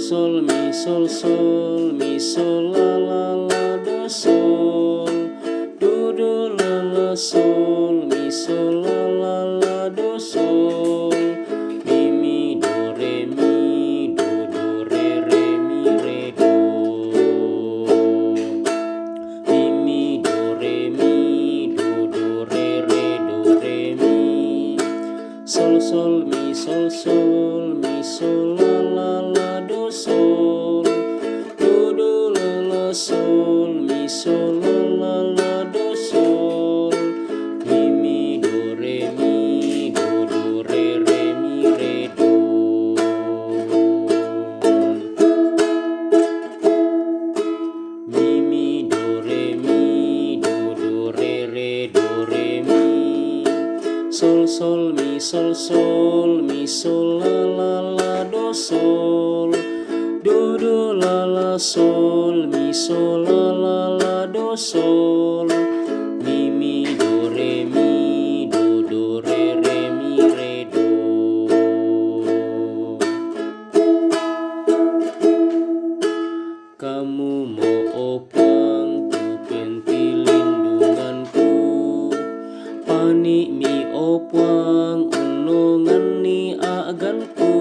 sol mi sol la la la do sol, do do la la sol mi sol la la la do sol, mi mi do re mi do re mi re do, mi mi do re mi do re mi, sol mi sol la la do sol, do la la sol mi sol la la do sol, mi mi do re mi do re mi re do, mi mi do re mi do re mi, sol mi sol la la do sol, do la la sol mi sol la la do sol, mi mi do re mi do re mi re do. Kamu mau opang ku pentilindunganku, pani mi opang unongan ni aganku,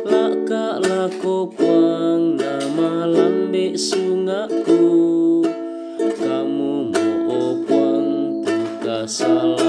laka lako puang nama lambe sungaku, kamu mau opang tuka salah